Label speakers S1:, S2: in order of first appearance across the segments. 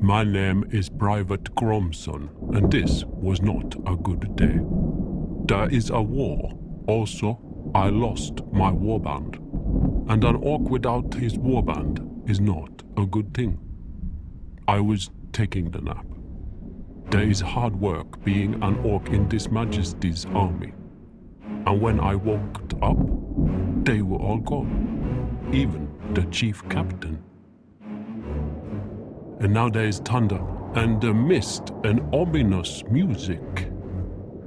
S1: My name is Private Gromson, and this was not a good day. There is a war. Also, I lost my warband. And an orc without his warband is not a good thing. I was taking the nap. There is hard work being an orc in His Majesty's army. And when I woke up, they were all gone. Even the chief captain. And now there is thunder and a mist and ominous music.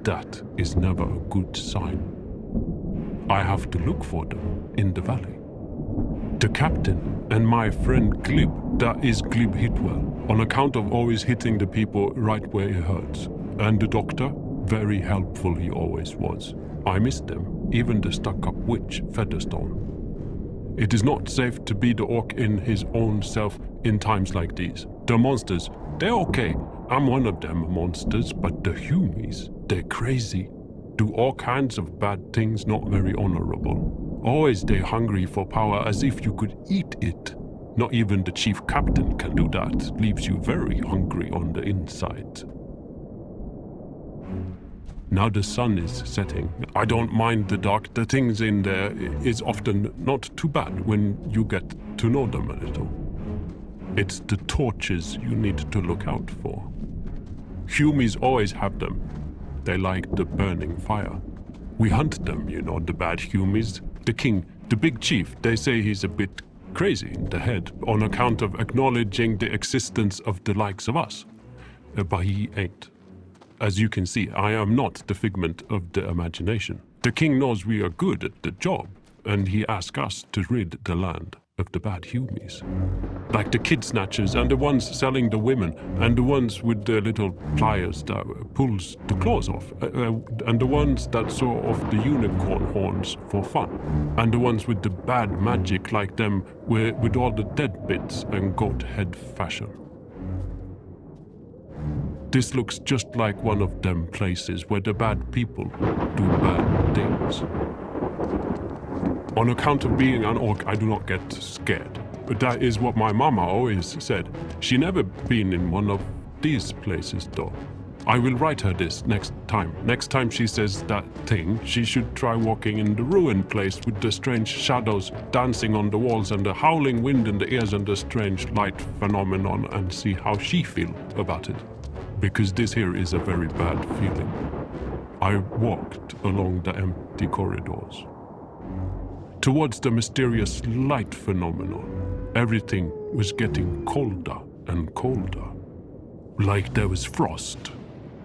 S1: That is never a good sign. I have to look for them in the valley. The captain and my friend Glib, that is Glib Hitwell, on account of always hitting the people right where it hurts. And the doctor, very helpful he always was. I missed them, even the stuck-up witch Featherstone. It is not safe to be the orc in his own self in times like these. The monsters, they're okay. I'm one of them monsters, but the humies, they're crazy. Do all kinds of bad things, not very honorable. Always they're hungry for power as if you could eat it. Not even the chief captain can do that. Leaves you very hungry on the inside. Now the sun is setting. I don't mind the dark. The things in there is often not too bad when you get to know them a little. It's the torches you need to look out for. Humies always have them. They like the burning fire. We hunt them, you know, the bad humies. The king, the big chief, they say he's a bit crazy in the head on account of acknowledging the existence of the likes of us. But he ain't. As you can see, I am not the figment of the imagination. The king knows we are good at the job, and he asks us to rid the land of the bad humies. Like the kid snatchers, and the ones selling the women, and the ones with the little pliers that pulls the claws off, and the ones that saw off the unicorn horns for fun, and the ones with the bad magic like them with all the dead bits and goat head fashion. This looks just like one of them places where the bad people do bad things. On account of being an orc, I do not get scared. But that is what my mama always said. She never been in one of these places though. I will write her this next time. Next time she says that thing, she should try walking in the ruined place with the strange shadows dancing on the walls and the howling wind in the ears and the strange light phenomenon and see how she feel about it. Because this here is a very bad feeling. I walked along the empty corridors. Towards the mysterious light phenomenon, everything was getting colder and colder. Like there was frost.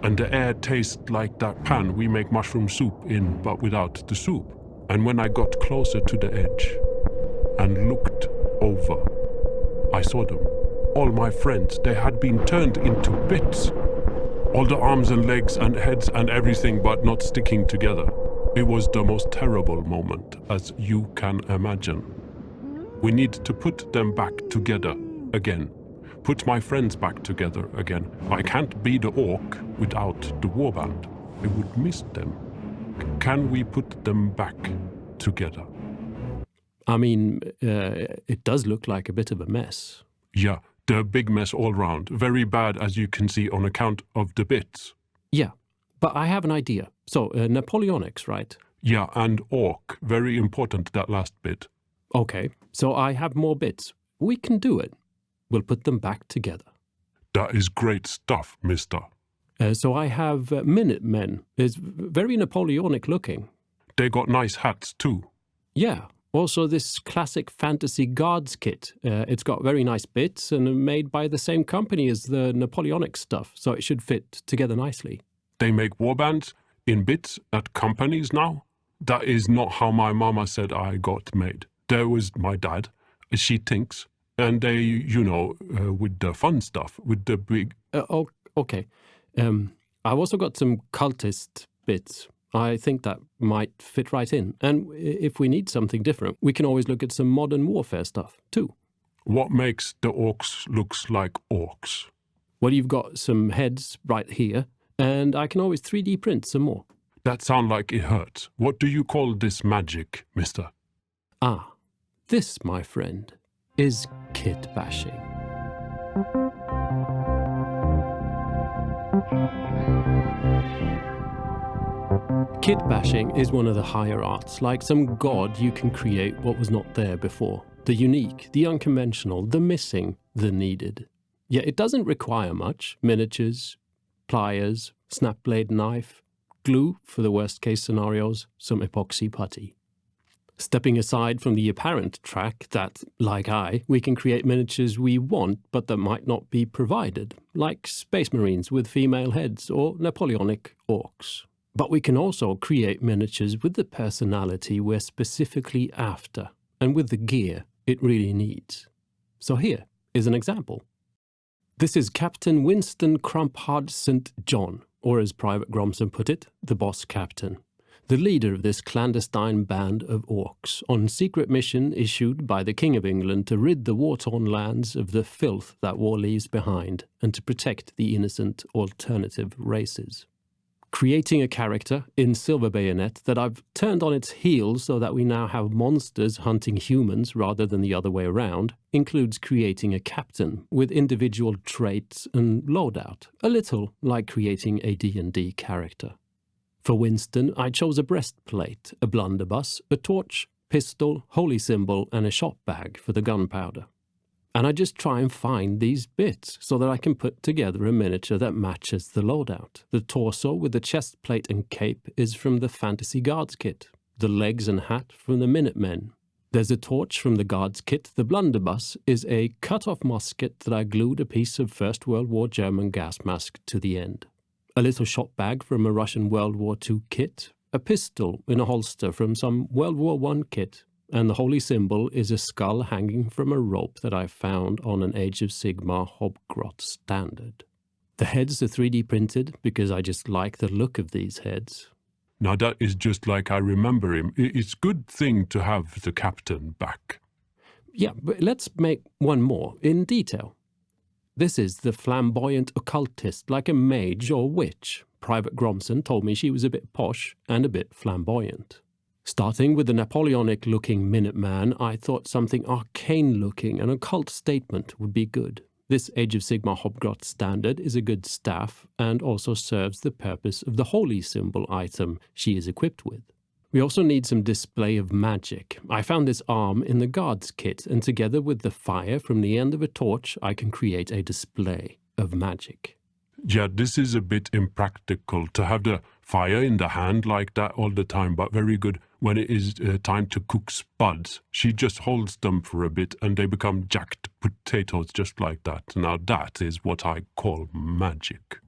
S1: And the air tasted like that pan we make mushroom soup in, but without the soup. And when I got closer to the edge and looked over, I saw them. All my friends, they had been turned into bits. All the arms and legs and heads and everything, but not sticking together. It was the most terrible moment, as you can imagine. We need to put them back together again. Put my friends back together again. I can't be the orc without the warband. I would miss them. Can we put them back together?
S2: I mean, it does look like a bit of a mess.
S1: Yeah, the big mess all round. Very bad, as you can see, on account of the bits.
S2: Yeah, but I have an idea. So, Napoleonics, right?
S1: Yeah, and orc. Very important, that last bit.
S2: Okay, so I have more bits. We can do it. We'll put them back together.
S1: That is great stuff, mister.
S2: So I have Minutemen. It's very Napoleonic looking.
S1: They got nice hats too.
S2: Yeah. Also this classic fantasy guards kit. It's got very nice bits and made by the same company as the Napoleonic stuff, so it should fit together nicely.
S1: They make warbands in bits at companies now? That is not how my mama said I got made. There was my dad. She thinks. And they, you know, with the fun stuff, with the big...
S2: Okay. I've also got some cultist bits. I think that might fit right in. And if we need something different, we can always look at some modern warfare stuff, too.
S1: What makes the orcs looks like orcs?
S2: Well, you've got some heads right here, and I can always 3D print some more.
S1: That sounds like it hurts. What do you call this magic, mister?
S2: Ah, this, my friend, is Kitbashing. Kitbashing is one of the higher arts. Like some god, you can create what was not there before. The unique, the unconventional, the missing, the needed. Yet it doesn't require much. Miniatures, pliers, snap blade knife, glue for the worst case scenarios, some epoxy putty. Stepping aside from the apparent track that, like we can create miniatures we want but that might not be provided, like Space Marines with female heads or Napoleonic orcs. But we can also create miniatures with the personality we're specifically after, and with the gear it really needs. So here is an example. This is Captain Winston Crumphard St. John, or as Private Gromson put it, the boss captain, the leader of this clandestine band of orcs, on secret mission issued by the King of England to rid the war-torn lands of the filth that war leaves behind, and to protect the innocent alternative races. Creating a character in Silver Bayonet that I've turned on its heel so that we now have monsters hunting humans rather than the other way around, includes creating a captain with individual traits and loadout, a little like creating a D&D character. For Winston, I chose a breastplate, a blunderbuss, a torch, pistol, holy symbol, and a shot bag for the gunpowder. And I just try and find these bits so that I can put together a miniature that matches the loadout. The torso with the chest plate and cape is from the Fantasy Guards kit, the legs and hat from the Minutemen. There's a torch from the Guards kit. The blunderbuss is a cut-off musket that I glued a piece of First World War German gas mask to the end. A little shot bag from a Russian World War II kit, a pistol in a holster from some World War I kit, and the holy symbol is a skull hanging from a rope that I found on an Age of Sigmar Hobgrot standard. The heads are 3D printed because I just like the look of these heads.
S1: Now that is just like I remember him. It's a good thing to have the captain back.
S2: Yeah, but let's make one more in detail. This is the flamboyant occultist, like a mage or witch. Private Gromson told me she was a bit posh and a bit flamboyant. Starting with the Napoleonic-looking Minuteman, I thought something arcane-looking, an occult statement would be good. This Age of Sigmar Hobgrot standard is a good staff and also serves the purpose of the holy symbol item she is equipped with. We also need some display of magic. I found this arm in the Guards kit, and together with the fire from the end of a torch, I can create a display of magic.
S1: Yeah, this is a bit impractical to have the fire in the hand like that all the time, but very good when it is time to cook spuds. She just holds them for a bit and they become jacked potatoes just like that. Now that is what I call magic.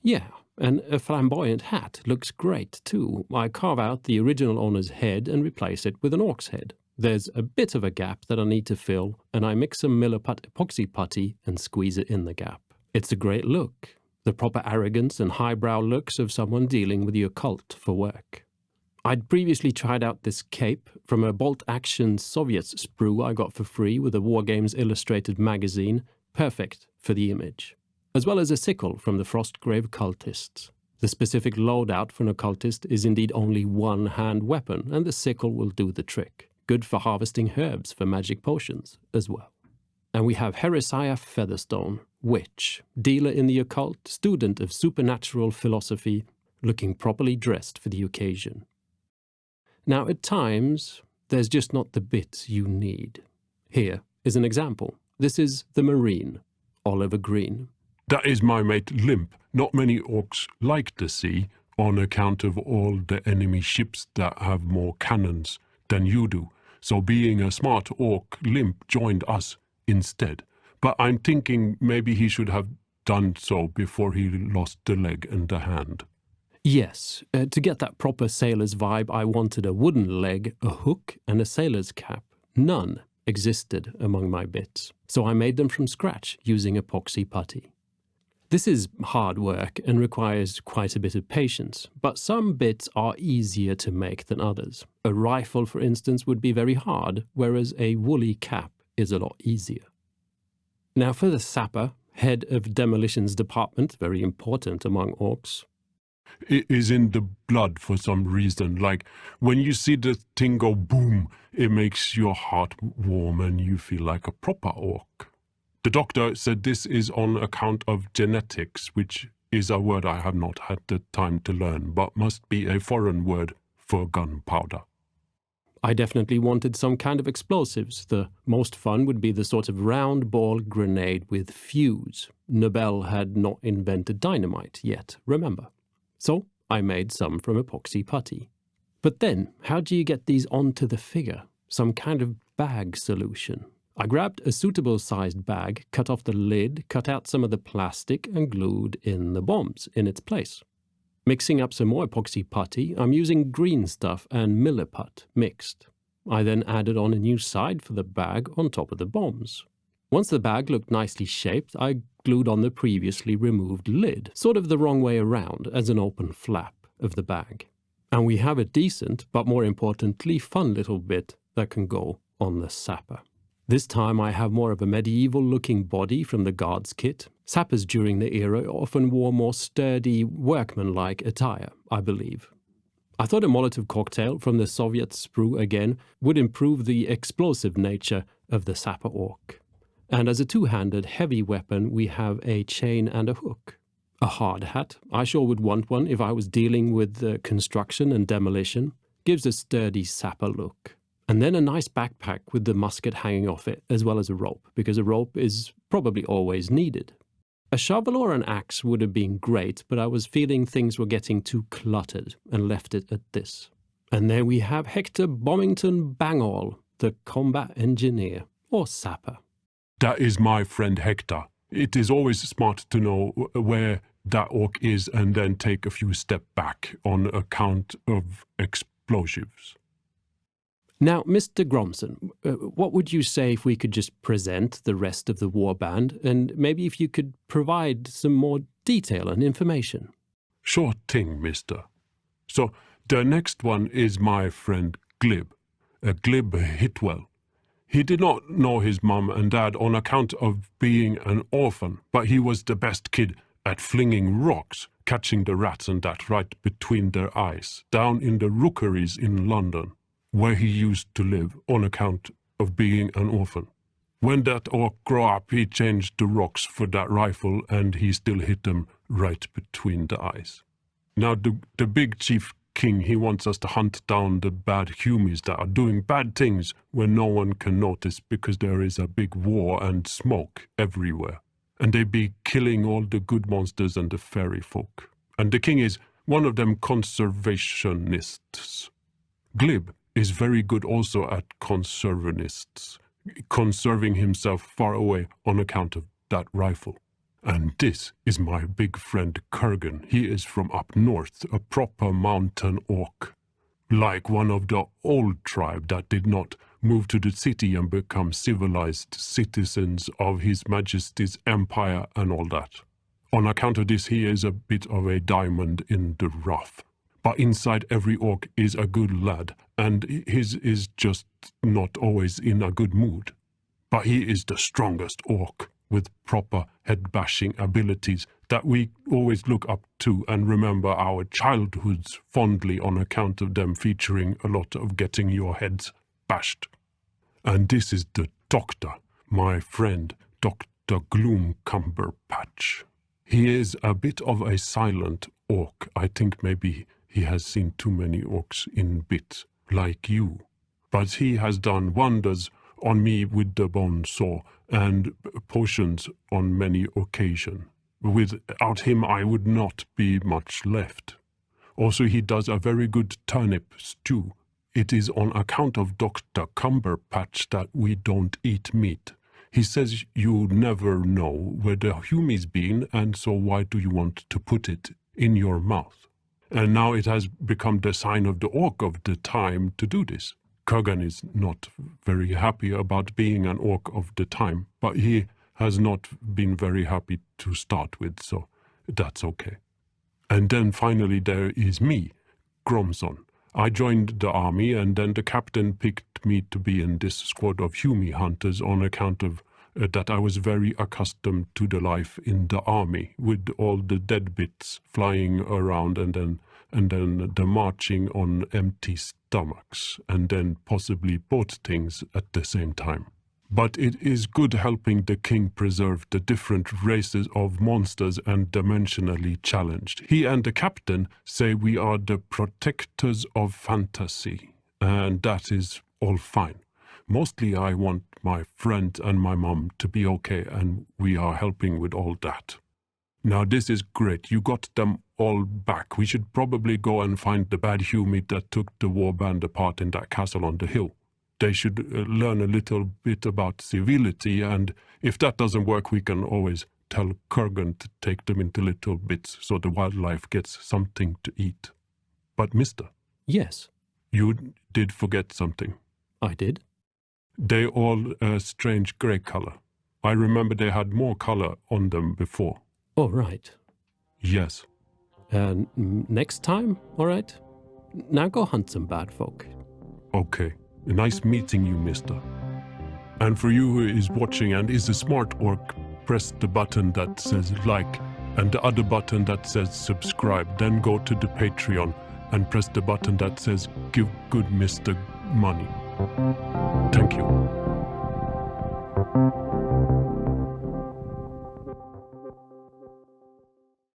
S2: Yeah, and a flamboyant hat looks great too. I carve out the original owner's head and replace it with an orc's head. There's a bit of a gap that I need to fill, and I mix some Milliput epoxy putty and squeeze it in the gap. It's a great look, the proper arrogance and highbrow looks of someone dealing with the occult for work. I'd previously tried out this cape from a Bolt Action Soviets sprue I got for free with a Wargames illustrated magazine, perfect for the image, as well as a sickle from the Frostgrave cultists. The specific loadout for an occultist is indeed only one hand weapon, and the sickle will do the trick. Good for harvesting herbs for magic potions as well. And we have Heresiah Featherstone, witch, dealer in the occult, student of supernatural philosophy, looking properly dressed for the occasion. Now, at times, there's just not the bits you need. Here is an example. This is the Marine, Oliver Green.
S1: That is my mate Limp. Not many orcs like the sea on account of all the enemy ships that have more cannons than you do. So being a smart orc, Limp joined us instead. But I'm thinking maybe he should have done so before he lost the leg and the hand.
S2: Yes, to get that proper sailor's vibe, I wanted a wooden leg, a hook, and a sailor's cap. None existed among my bits, so I made them from scratch using epoxy putty. This is hard work and requires quite a bit of patience, but some bits are easier to make than others. A rifle, for instance, would be very hard, whereas a woolly cap is a lot easier. Now for the sapper, head of demolitions department, very important among orcs.
S1: It is in the blood for some reason. Like, when you see the thing go boom, it makes your heart warm and you feel like a proper orc. The doctor said this is on account of genetics, which is a word I have not had the time to learn, but must be a foreign word for gunpowder.
S2: I definitely wanted some kind of explosives. The most fun would be the sort of round ball grenade with fuse. Nobel had not invented dynamite yet, remember. So I made some from epoxy putty. But then, how do you get these onto the figure? Some kind of bag solution. I grabbed a suitable sized bag, cut off the lid, cut out some of the plastic and glued in the bombs in its place. Mixing up some more epoxy putty, I'm using green stuff and milliput mixed. I then added on a new side for the bag on top of the bombs. Once the bag looked nicely shaped, I glued on the previously removed lid, sort of the wrong way around as an open flap of the bag. And we have a decent, but more importantly, fun little bit that can go on the sapper. This time I have more of a medieval-looking body from the guards kit. Sappers during the era often wore more sturdy, workmanlike attire, I believe. I thought a Molotov cocktail from the Soviet sprue again would improve the explosive nature of the sapper orc. And as a two-handed heavy weapon we have a chain and a hook. A hard hat. I sure would want one if I was dealing with construction and demolition. Gives a sturdy sapper look. And then a nice backpack with the musket hanging off it, as well as a rope, because a rope is probably always needed. A shovel or an axe would have been great, but I was feeling things were getting too cluttered and left it at this. And there we have Hector Bommington Bangall, the combat engineer, or sapper.
S1: That is my friend Hector. It is always smart to know where that orc is and then take a few steps back on account of explosives.
S2: Now, Mr. Gromson, what would you say if we could just present the rest of the warband, and maybe if you could provide some more detail and information?
S1: Sure thing, mister. So, the next one is my friend Glib, Glib Hitwell. He did not know his mum and dad on account of being an orphan, but he was the best kid at flinging rocks, catching the rats and that right between their eyes, down in the rookeries in London, where he used to live on account of being an orphan. When that orc grew up, he changed the rocks for that rifle and he still hit them right between the eyes. Now the big chief king, he wants us to hunt down the bad humies that are doing bad things when no one can notice because there is a big war and smoke everywhere. And they be killing all the good monsters and the fairy folk. And the king is one of them conservationists. Glib is very good also at conservationists, conserving himself far away on account of that rifle. And this is my big friend Kurgan. He is from up north, a proper mountain orc. Like one of the old tribe that did not move to the city and become civilized citizens of His Majesty's empire and all that. On account of this, he is a bit of a diamond in the rough. But inside every orc is a good lad, and his is just not always in a good mood. But he is the strongest orc, with proper head-bashing abilities that we always look up to and remember our childhoods fondly on account of them featuring a lot of getting your heads bashed. And this is the doctor, my friend, Dr. Gloomcumberpatch. He is a bit of a silent orc. I think maybe he has seen too many orcs in bits, like you. But he has done wonders on me with the bone saw and potions on many occasions. Without him I would not be much left. Also he does a very good turnip stew. It is on account of Dr. Cumberpatch that we don't eat meat. He says you never know where the humie's been, and so why do you want to put it in your mouth? And now it has become the sign of the orc of the time to do this. Kurgan is not very happy about being an orc of the time, but he has not been very happy to start with, so that's okay. And then finally there is me, Gromson. I joined the army, and then the captain picked me to be in this squad of humie hunters on account of that I was very accustomed to the life in the army, with all the dead bits flying around and then the marching on empty stomachs, and then possibly both things at the same time. But it is good helping the king preserve the different races of monsters and dimensionally challenged. He and the captain say we are the protectors of fantasy, and that is all fine. Mostly I want my friend and my mom to be okay, and we are helping with all that. Now this is great, you got them all back. We should probably go and find the bad humid that took the warband apart in that castle on the hill. They should learn a little bit about civility, and if that doesn't work, we can always tell Kurgan to take them into little bits so the wildlife gets something to eat. But mister,
S2: Yes,
S1: you did forget something.
S2: I did.
S1: They all a strange grey color. I remember they had more color on them before.
S2: All right.
S1: Yes.
S2: Next time, all right? Now go hunt some bad folk.
S1: Okay. Nice meeting you, mister. And for you who is watching and is a smart orc, press the button that says like and the other button that says subscribe. Then go to the Patreon and press the button that says give good mister money. Thank you.